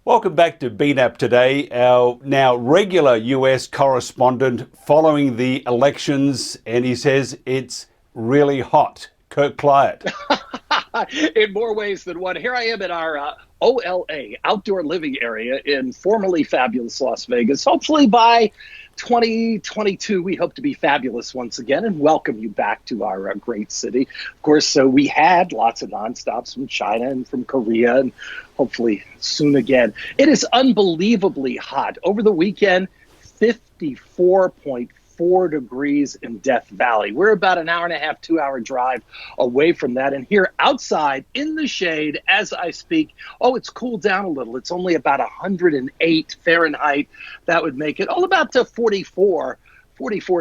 Welcome back to BNAP today, our now regular US correspondent following the elections, and he says it's really hot. Kirk Clyatt. In more ways than one. Here I am at our OLA, outdoor living area in formerly fabulous Las Vegas. Hopefully by 2022, we hope to be fabulous once again and welcome you back to our great city. Of course, so we had lots of nonstops from China and from Korea, and hopefully soon again. It is unbelievably hot. Over the weekend, 54.4 degrees in Death Valley. We're about an hour and a half, 2-hour drive away from that. And here outside in the shade as I speak, it's cooled down a little. It's only about 108 Fahrenheit. That would make it about to 44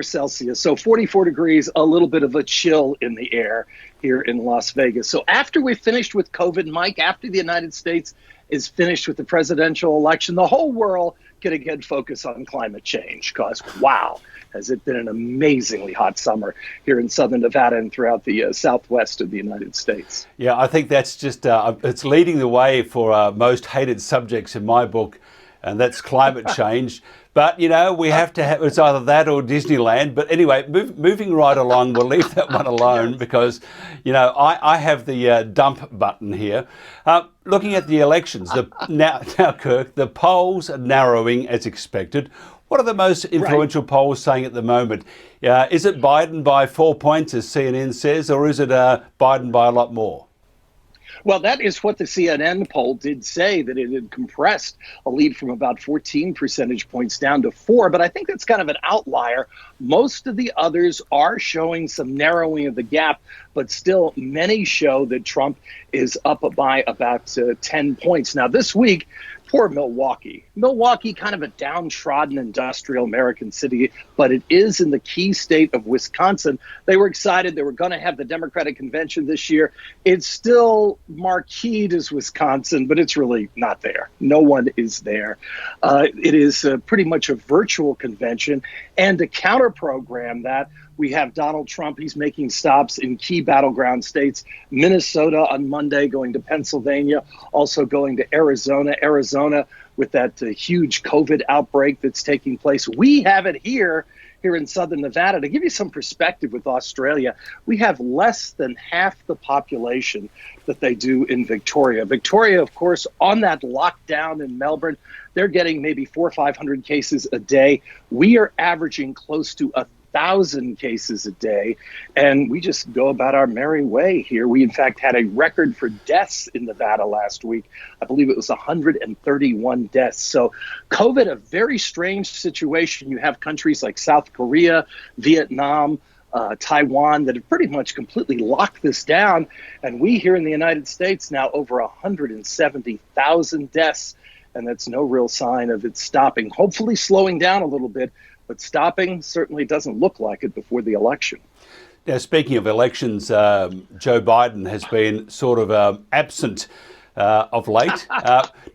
Celsius. So 44 degrees, a little bit of a chill in the air here in Las Vegas. So after we're finished with COVID, Mike, after the United States is finished with the presidential election, the whole world can again focus on climate change because, wow, has it been an amazingly hot summer here in southern Nevada and throughout the southwest of the United States. Yeah, I think that's just, it's leading the way for most hated subjects in my book, and that's climate change. But, we have to have, it's either that or Disneyland. But anyway, moving right along, we'll leave that one alone because, I have the dump button here. Looking at the elections, now, Kirk, the polls are narrowing as expected. What are the most influential polls saying at the moment? Is it Biden by 4 points, as CNN says, or is it Biden by a lot more? Well, that is what the CNN poll did say, that it had compressed a lead from about 14 percentage points down to 4. But I think that's kind of an outlier. Most of the others are showing some narrowing of the gap, but still many show that Trump is up by about 10 points. Now, this week, poor Milwaukee. Milwaukee, kind of a downtrodden industrial American city, but it is in the key state of Wisconsin. They were excited. They were going to have the Democratic convention this year. It's still marqueed as Wisconsin, but it's really not there. No one is there. It is pretty much a virtual convention and a counter program that we have Donald Trump. He's making stops in key battleground states, Minnesota on Monday, going to Pennsylvania, also going to Arizona with that huge COVID outbreak that's taking place. We have it here in southern Nevada. To give you some perspective with Australia, we have less than half the population that they do in Victoria. Victoria, of course, on that lockdown in Melbourne, they're getting maybe 400 or 500 cases a day. We are averaging close to 1,000 cases a day, and we just go about our merry way here. We, in fact, had a record for deaths in Nevada last week. I believe it was 131 deaths. So COVID, a very strange situation. You have countries like South Korea, Vietnam, Taiwan that have pretty much completely locked this down. And we here in the United States now over 170,000 deaths, and that's no real sign of it stopping. Hopefully slowing down a little bit, but stopping certainly doesn't look like it before the election. Now, speaking of elections, Joe Biden has been sort of absent of late.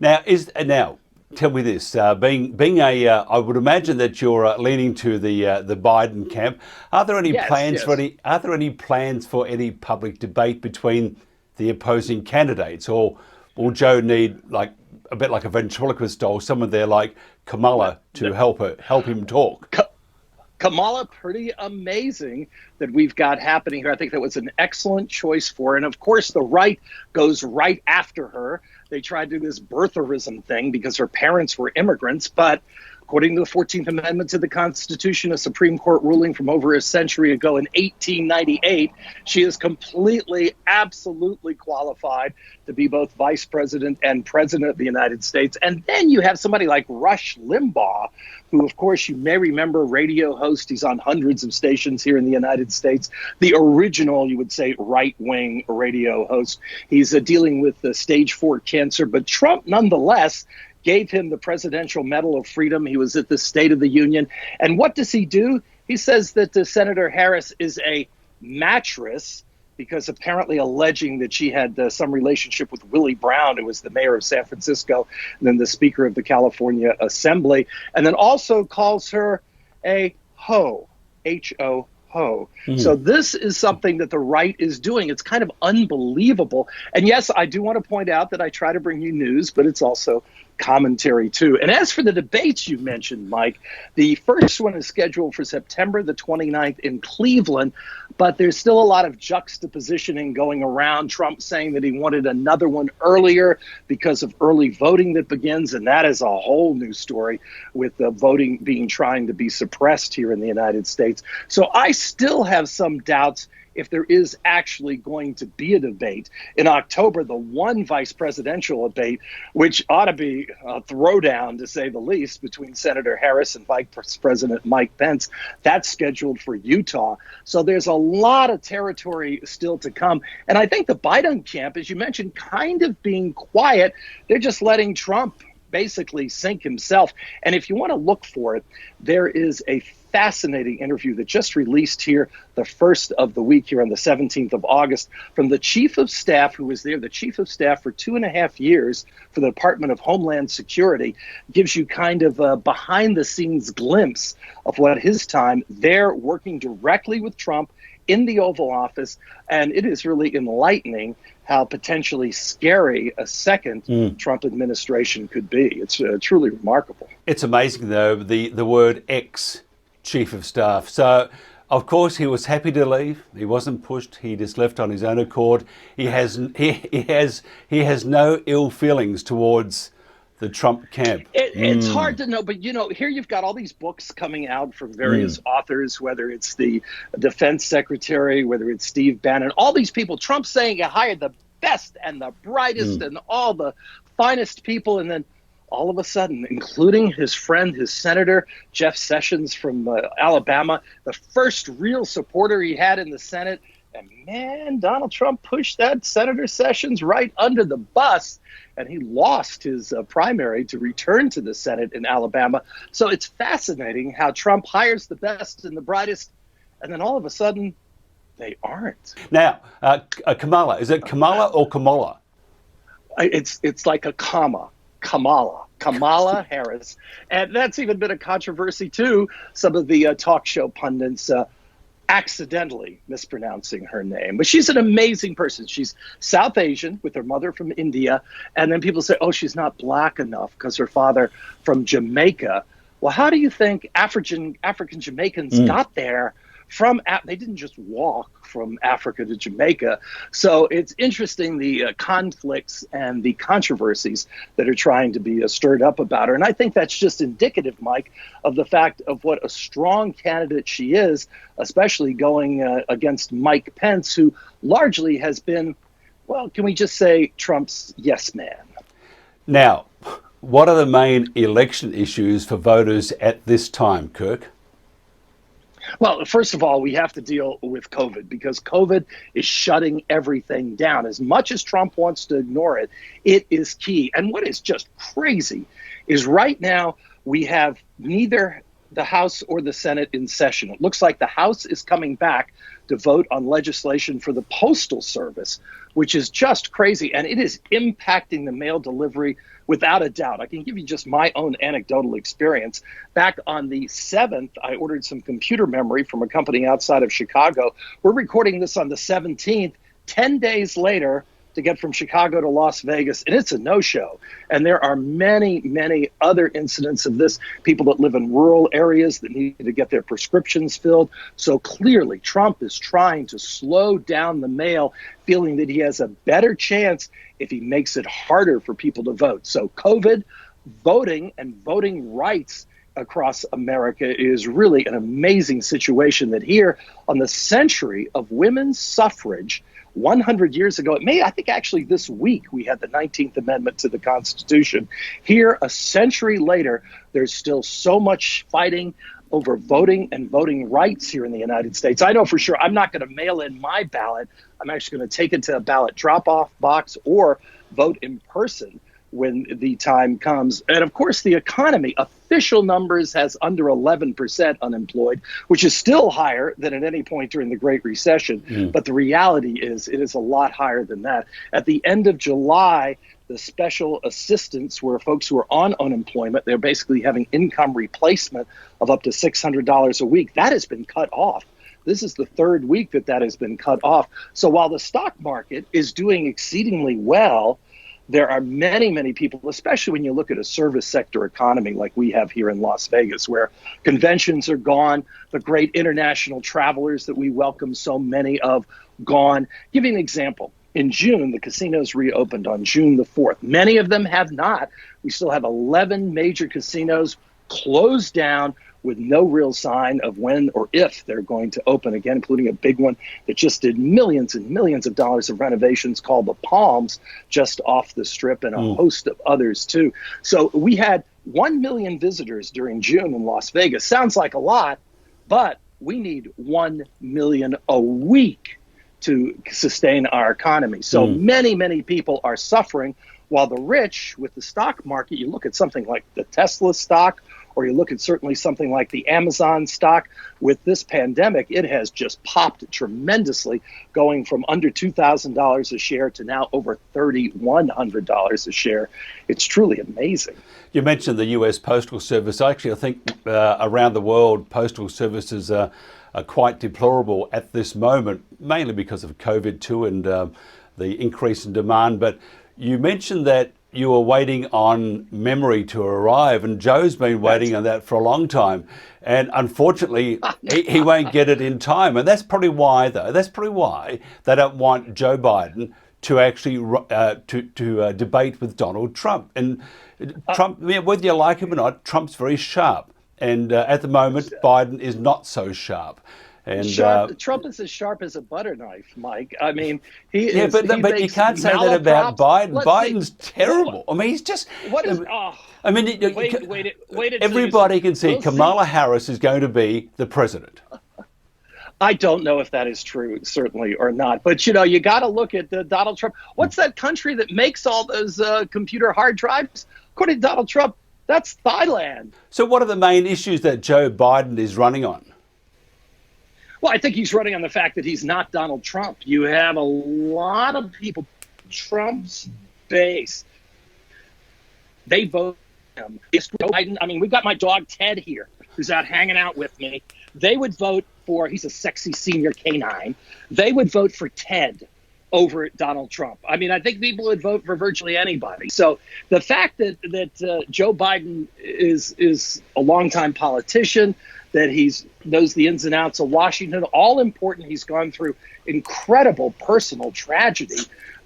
Now, tell me this: being a, I would imagine that you're leaning to the Biden camp. Are there any plans for any? Are there any plans for any public debate between the opposing candidates, or will Joe need a bit like a ventriloquist doll, someone there like Kamala to help him talk? Kamala, pretty amazing that we've got happening here. I think that was an excellent choice for her. And of course, the right goes right after her. They tried to do this birtherism thing because her parents were immigrants, but according to the 14th Amendment to the Constitution, a Supreme Court ruling from over a century ago in 1898, she is completely, absolutely qualified to be both vice president and president of the United States. And then you have somebody like Rush Limbaugh, who, of course, you may remember, radio host. He's on hundreds of stations here in the United States. The original, you would say, right-wing radio host. He's dealing with stage 4 cancer, but Trump, nonetheless, gave him the Presidential Medal of Freedom. He was at the State of the Union. And what does he do? He says that Senator Harris is a mattress because apparently alleging that she had some relationship with Willie Brown, who was the mayor of San Francisco, and then the Speaker of the California Assembly, and then also calls her a hoe, H-O, To. So this is something that the right is doing. It's kind of unbelievable. And yes, I do want to point out that I try to bring you news, but it's also commentary too. And as for the debates you mentioned, Mike, the first one is scheduled for September the 29th in Cleveland, but there's still a lot of juxtapositioning going around. Trump saying that he wanted another one earlier because of early voting that begins, and that is a whole new story with the voting being trying to be suppressed here in the United States. So I still have some doubts if there is actually going to be a debate in October, the one vice presidential debate, which ought to be a throwdown, to say the least, between Senator Harris and Vice President Mike Pence. That's scheduled for Utah. So there's a lot of territory still to come. And I think the Biden camp, as you mentioned, kind of being quiet. They're just letting Trump basically sink himself. And if you want to look for it, there is a fascinating interview that just released here the first of the week here on the 17th of August from the chief of staff who was there, the chief of staff for 2.5 years for the Department of Homeland Security, gives you kind of a behind the scenes glimpse of what his time there working directly with Trump in the Oval Office. And it is really enlightening how potentially scary a second Trump administration could be. It's truly remarkable. It's amazing, though, the word ex-chief of staff. So, of course, he was happy to leave. He wasn't pushed. He just left on his own accord. He has no ill feelings towards the Trump camp. It's hard to know, but, you know, here you've got all these books coming out from various authors, whether it's the defense secretary, whether it's Steve Bannon, all these people. Trump saying he hired the best and the brightest and all the finest people, and then all of a sudden, including his friend, his senator, Jeff Sessions from Alabama, the first real supporter he had in the Senate. And man, Donald Trump pushed that Senator Sessions right under the bus, and he lost his primary to return to the Senate in Alabama. So it's fascinating how Trump hires the best and the brightest, and then all of a sudden, they aren't. Now, Kamala, is it Kamala or Kamala? It's like a comma. Kamala Harris. And that's even been a controversy, too. Some of the talk show pundits accidentally mispronouncing her name. But she's an amazing person. She's South Asian with her mother from India. And then people say, oh, she's not black enough because her father from Jamaica. Well, how do you think African Jamaicans got there? They didn't just walk from Africa to Jamaica. So it's interesting, the conflicts and the controversies that are trying to be stirred up about her. And I think that's just indicative, Mike, of the fact of what a strong candidate she is, especially going against Mike Pence, who largely has been, well, can we just say Trump's yes man? Now, what are the main election issues for voters at this time, Kirk? Well, first of all, we have to deal with COVID because COVID is shutting everything down. As much as Trump wants to ignore it, it is key. And what is just crazy is right now we have neither the House or the Senate in session. It looks like the House is coming back to vote on legislation for the Postal Service, which is just crazy. And it is impacting the mail delivery without a doubt. I can give you just my own anecdotal experience. Back on the 7th, I ordered some computer memory from a company outside of Chicago. We're recording this on the 17th, 10 days later, to get from Chicago to Las Vegas, and it's a no-show. And there are many, many other incidents of this, people that live in rural areas that need to get their prescriptions filled. So clearly, Trump is trying to slow down the mail, feeling that he has a better chance if he makes it harder for people to vote. So COVID, voting, and voting rights across America is really an amazing situation that here on the century of women's suffrage, 100 years ago, I think actually this week, we had the 19th Amendment to the Constitution. Here, a century later, there's still so much fighting over voting and voting rights here in the United States. I know for sure I'm not going to mail in my ballot. I'm actually going to take it to a ballot drop-off box or vote in person when the time comes. And of course, the economy, official numbers has under 11% unemployed, which is still higher than at any point during the Great Recession. But the reality is it is a lot higher than that. At the end of July, the special assistance were folks who are on unemployment. They're basically having income replacement of up to $600 a week. That has been cut off. This is the third week that that has been cut off. So while the stock market is doing exceedingly well, there are many, many people, especially when you look at a service sector economy like we have here in Las Vegas, where conventions are gone, the great international travelers that we welcome so many of gone. Give you an example. In June, the casinos reopened on June the 4th. Many of them have not. We still have 11 major casinos closed down with no real sign of when or if they're going to open again, including a big one that just did millions and millions of dollars of renovations called the Palms, just off the Strip, and a host of others too. So we had 1 million visitors during June in Las Vegas. Sounds like a lot, but we need 1 million a week to sustain our economy. So many, many people are suffering, while the rich with the stock market, you look at something like the Tesla stock, or you look at certainly something like the Amazon stock, with this pandemic, it has just popped tremendously, going from under $2,000 a share to now over $3,100 a share. It's truly amazing. You mentioned the US Postal Service. Actually, I think around the world, postal services are quite deplorable at this moment, mainly because of COVID too, and the increase in demand. But you mentioned that you were waiting on memory to arrive, and Joe's been waiting on that for a long time. And unfortunately, he won't get it in time. And that's probably why, though, they don't want Joe Biden to actually to debate with Donald Trump. And Trump, whether you like him or not, Trump's very sharp. And at the moment, Biden is not so sharp. And Trump is as sharp as a butter knife, Mike. I mean, he is. Yeah, but you can't say that about Biden. Biden's terrible. I mean, he's just. What is? I mean, wait. Everybody can see Kamala Harris is going to be the president. I don't know if that is true, certainly, or not. But, you got to look at Donald Trump. What's that country that makes all those computer hard drives? According to Donald Trump, that's Thailand. So what are the main issues that Joe Biden is running on? Well, I think he's running on the fact that he's not Donald Trump. You have a lot of people, Trump's base, they vote for him. Biden, I mean, we've got my dog Ted here, who's out hanging out with me. They would vote for, he's a sexy senior canine, they would vote for Ted over Donald Trump. I mean, I think people would vote for virtually anybody. So the fact that Joe Biden is a longtime politician, that he knows the ins and outs of Washington, all important. He's gone through incredible personal tragedy.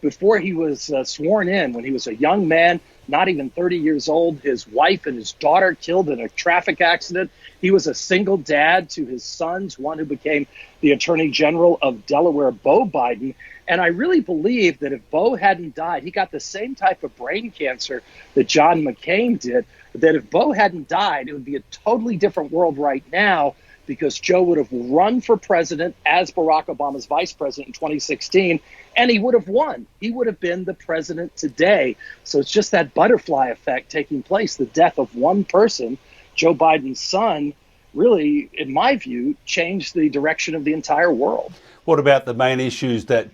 Before he was sworn in, when he was a young man, not even 30 years old, his wife and his daughter killed in a traffic accident. He was a single dad to his sons, one who became the Attorney General of Delaware, Beau Biden. And I really believe that if Beau hadn't died, he got the same type of brain cancer that John McCain did, that if Beau hadn't died, it would be a totally different world right now, because Joe would have run for president as Barack Obama's vice president in 2016, and he would have won. He would have been the president today. So it's just that butterfly effect taking place. The death of one person, Joe Biden's son, really, in my view, changed the direction of the entire world. What about the main issues that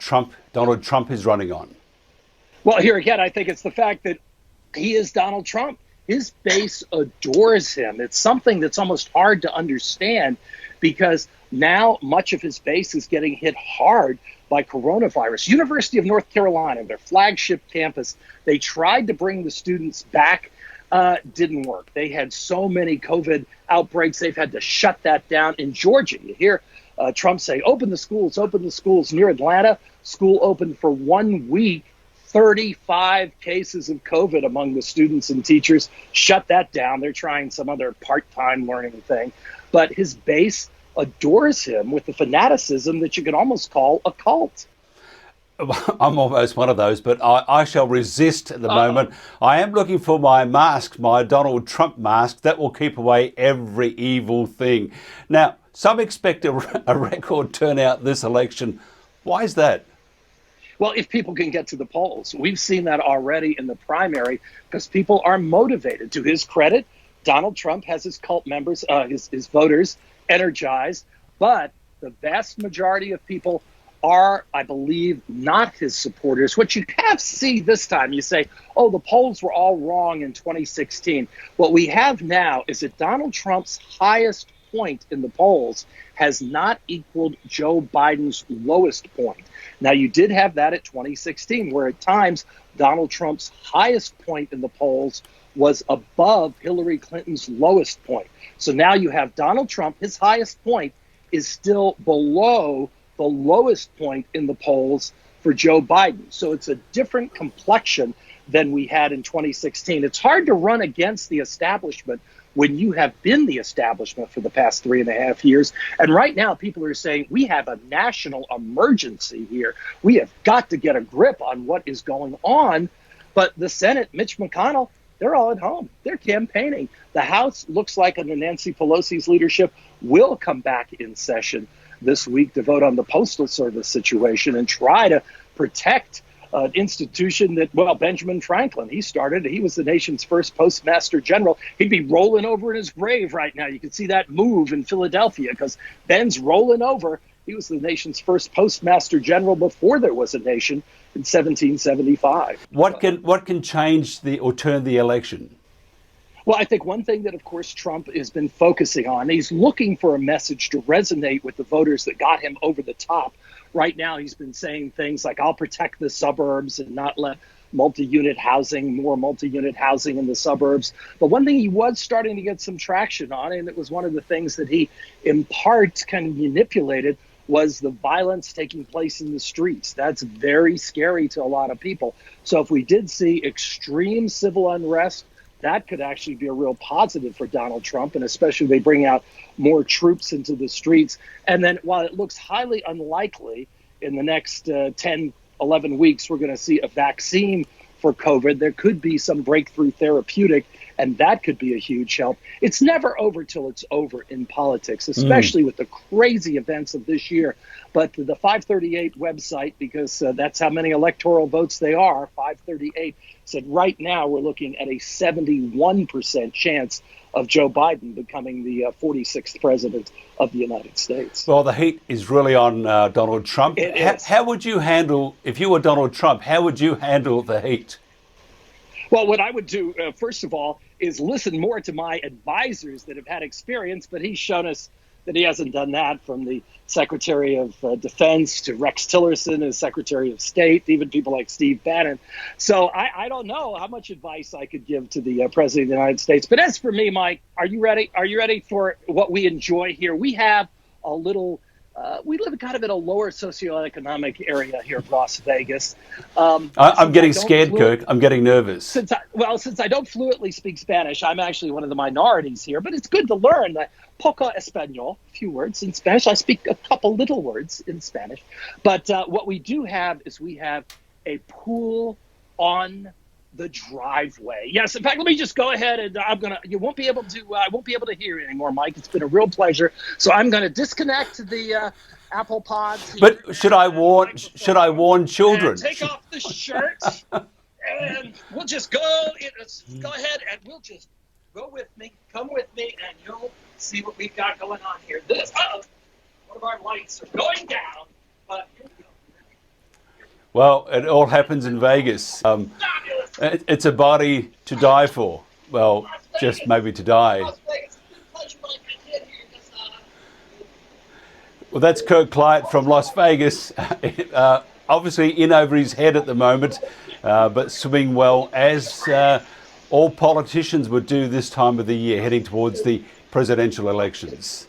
Donald Trump is running on? Well, here again, I think it's the fact that he is Donald Trump. His base adores him. It's something that's almost hard to understand, because now much of his base is getting hit hard by coronavirus. University of North Carolina, their flagship campus, they tried to bring the students back. Didn't work. They had so many COVID outbreaks, they've had to shut that down. In Georgia, you hear Trump say, open the schools. Near Atlanta, school opened for 1 week. 35 cases of COVID among the students and teachers. Shut that down. They're trying some other part-time learning thing. But his base adores him with the fanaticism that you could almost call a cult. I'm almost one of those, but I shall resist at the moment. I am looking for my mask, my Donald Trump mask, that will keep away every evil thing. Now, some expect a record turnout this election. Why is that? Well, if people can get to the polls, we've seen that already in the primary, because people are motivated. To his credit, Donald Trump has his cult members, his voters energized, but the vast majority of people are, I believe, not his supporters. What you have see this time, you say, oh, the polls were all wrong in 2016. What we have now is that Donald Trump's highest point in the polls has not equaled Joe Biden's lowest point. Now, you did have that at 2016, where at times Donald Trump's highest point in the polls was above Hillary Clinton's lowest point. So now you have Donald Trump, his highest point is still below the lowest point in the polls for Joe Biden. So it's a different complexion than we had in 2016. It's hard to run against the establishment when you have been the establishment for the past 3.5 years. And right now, people are saying we have a national emergency here. We have got to get a grip on what is going on. But the Senate, Mitch McConnell, they're all at home. They're campaigning. The House looks like, under Nancy Pelosi's leadership, will come back in session this week to vote on the Postal Service situation and try to protect an institution that, well, Benjamin Franklin, he started. He was the nation's first postmaster general. He'd be rolling over in his grave right now. You can see that move in Philadelphia because Ben's rolling over. He was the nation's first postmaster general before there was a nation in 1775. What can change or turn the election? Well, I think one thing that, of course, Trump has been focusing on, he's looking for a message to resonate with the voters that got him over the top. Right now, he's been saying things like, I'll protect the suburbs and not let more multi-unit housing in the suburbs. But one thing he was starting to get some traction on, and it was one of the things that he in part kind of manipulated, was the violence taking place in the streets. That's very scary to a lot of people. So if we did see extreme civil unrest, that could actually be a real positive for Donald Trump, and especially they bring out more troops into the streets. And then while it looks highly unlikely in the next 10, 11 weeks, we're going to see a vaccine for COVID, there could be some breakthrough therapeutic, and that could be a huge help. It's never over till it's over in politics, especially with the crazy events of this year. But the 538 website, because that's how many electoral votes they are, 538, said right now we're looking at a 71% chance of Joe Biden becoming the 46th president of the United States. Well, the heat is really on Donald Trump. How would you handle, if you were Donald Trump, how would you handle the heat? Well, what I would do, first of all, is listen more to my advisors that have had experience, but he's shown us that he hasn't done that, from the Secretary of Defense to Rex Tillerson as Secretary of State, even people like Steve Bannon. So I don't know how much advice I could give to the President of the United States. But as for me, Mike, are you ready? Are you ready for what we enjoy here? We have a little... we live kind of in a lower socioeconomic area here of Las Vegas. I'm getting scared, Kirk. I'm getting nervous. Since I don't fluently speak Spanish, I'm actually one of the minorities here, but it's good to learn. Poco español, a few words in Spanish. I speak a couple little words in Spanish. But what we do have is we have a pool on the driveway. Yes, in fact, let me just go ahead and I won't be able to hear you anymore, Mike. It's been a real pleasure. So I'm going to disconnect the Apple Pods. But should I warn children? Take off the shirt and we'll just go ahead and we'll just go with me. Come with me and you'll see what we've got going on here. One of our lights are going down, but here we go. Well, it all happens in Vegas. It's a body to die for. Well, just maybe to die. Well, that's Kirk Clyatt from Las Vegas. Obviously in over his head at the moment, but swimming well, as all politicians would do this time of the year, heading towards the presidential elections.